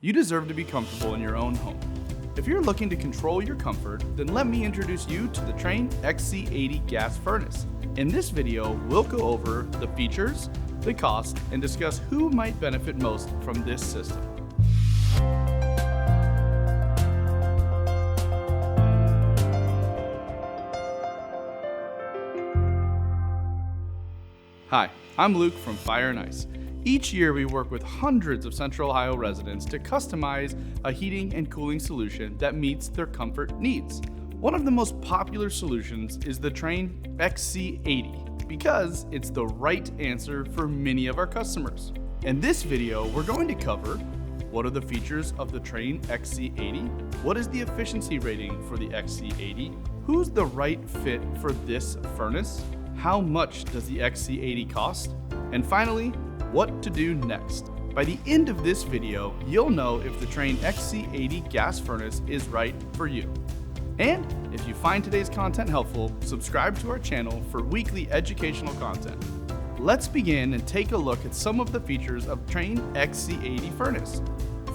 You deserve to be comfortable in your own home. If you're looking to control your comfort, then let me introduce you to the Trane XC80 gas furnace. In this video, we'll go over the features, the cost, and discuss who might benefit most from this system. Hi, I'm Luke from Fire and Ice. Each year we work with hundreds of Central Ohio residents to customize a heating and cooling solution that meets their comfort needs. One of the most popular solutions is the Trane XC80 because it's the right answer for many of our customers. In this video, we're going to cover what are the features of the Trane XC80, what is the efficiency rating for the XC80, who's the right fit for this furnace, how much does the XC80 cost, and finally, what to do next. By the end of this video, you'll know if the Trane XC80 gas furnace is right for you. And if you find today's content helpful, subscribe to our channel for weekly educational content. Let's begin and take a look at some of the features of Trane XC80 furnace.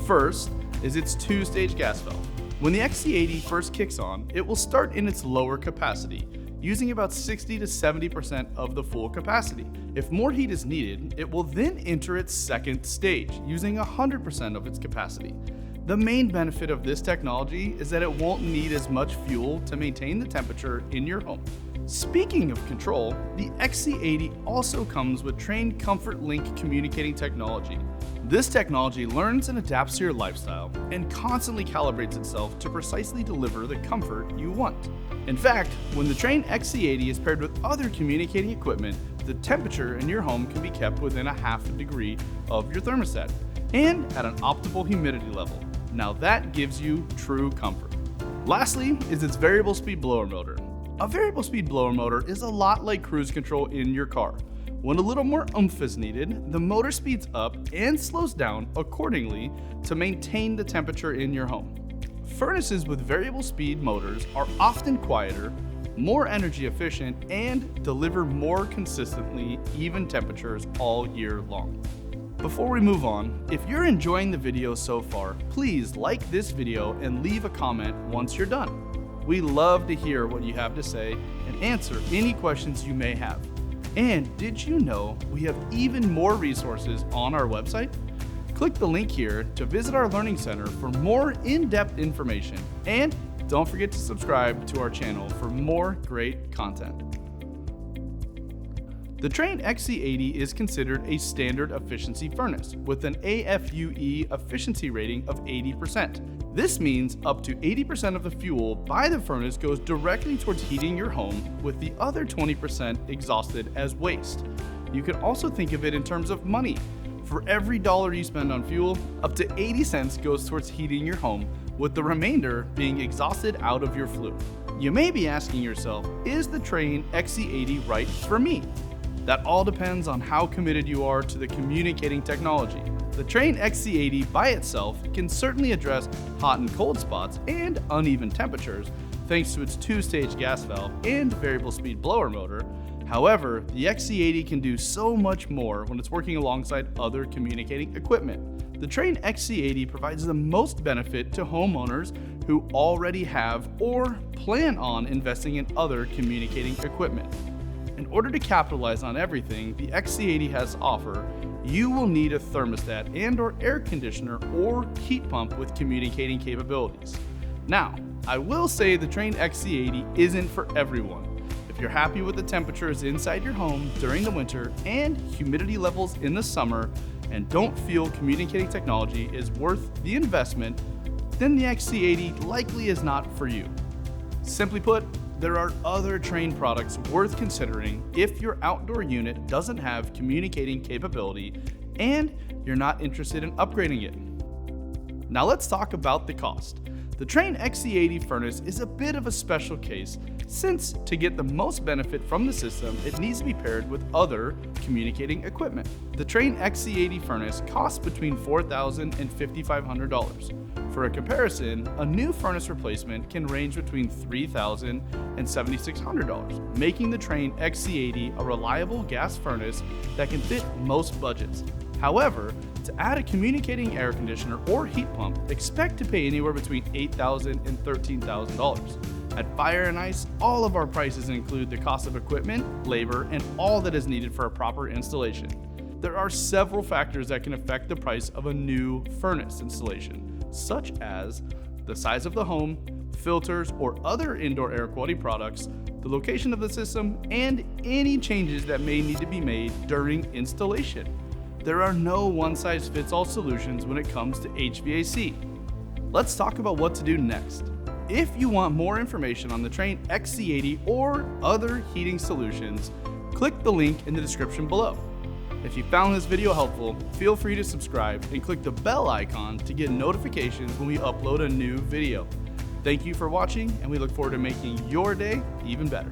First is its two-stage gas valve. When the XC80 first kicks on, it will start in its lower capacity, using about 60 to 70% of the full capacity. If more heat is needed, it will then enter its second stage, using 100% of its capacity. The main benefit of this technology is that it won't need as much fuel to maintain the temperature in your home. Speaking of control, the XC80 also comes with Trane ComfortLink communicating technology. This technology learns and adapts to your lifestyle and constantly calibrates itself to precisely deliver the comfort you want. In fact, when the Trane XC80 is paired with other communicating equipment, the temperature in your home can be kept within a half a degree of your thermostat and at an optimal humidity level. Now that gives you true comfort. Lastly is its variable speed blower motor. A variable speed blower motor is a lot like cruise control in your car. When a little more oomph is needed, the motor speeds up and slows down accordingly to maintain the temperature in your home. Furnaces with variable speed motors are often quieter, more energy efficient, and deliver more consistently even temperatures all year long. Before we move on, if you're enjoying the video so far, please like this video and leave a comment once you're done. We love to hear what you have to say and answer any questions you may have. And did you know we have even more resources on our website? Click the link here to visit our Learning Center for more in-depth information. And don't forget to subscribe to our channel for more great content. The Trane XC80 is considered a standard efficiency furnace with an AFUE efficiency rating of 80%. This means up to 80% of the fuel by the furnace goes directly towards heating your home, with the other 20% exhausted as waste. You can also think of it in terms of money. For every dollar you spend on fuel, up to 80 cents goes towards heating your home, with the remainder being exhausted out of your flue. You may be asking yourself, is the Trane XC80 right for me? That all depends on how committed you are to the communicating technology. The Trane XC80 by itself can certainly address hot and cold spots and uneven temperatures thanks to its two-stage gas valve and variable speed blower motor. However, the XC80 can do so much more when it's working alongside other communicating equipment. The Trane XC80 provides the most benefit to homeowners who already have or plan on investing in other communicating equipment. In order to capitalize on everything the XC80 has to offer, you will need a thermostat and/or air conditioner or heat pump with communicating capabilities. Now, I will say the Trane XC80 isn't for everyone. If you're happy with the temperatures inside your home during the winter and humidity levels in the summer and don't feel communicating technology is worth the investment, then the XC80 likely is not for you. Simply put, there are other Trane products worth considering if your outdoor unit doesn't have communicating capability and you're not interested in upgrading it. Now let's talk about the cost. The Trane XC80 furnace is a bit of a special case since to get the most benefit from the system, it needs to be paired with other communicating equipment. The Trane XC80 furnace costs between $4,000 and $5,500. For a comparison, a new furnace replacement can range between $3,000 and $7,600, making the Trane XC80 a reliable gas furnace that can fit most budgets. However, To add a communicating air conditioner or heat pump, expect to pay anywhere between $8,000 and $13,000. At Fire and Ice, all of our prices include the cost of equipment, labor, and all that is needed for a proper installation. There are several factors that can affect the price of a new furnace installation, such as the size of the home, filters or other indoor air quality products, the location of the system, and any changes that may need to be made during installation. There are no one-size-fits-all solutions when it comes to HVAC. Let's talk about what to do next. If you want more information on the Trane XC80 or other heating solutions, click the link in the description below. If you found this video helpful, feel free to subscribe and click the bell icon to get notifications when we upload a new video. Thank you for watching, and we look forward to making your day even better.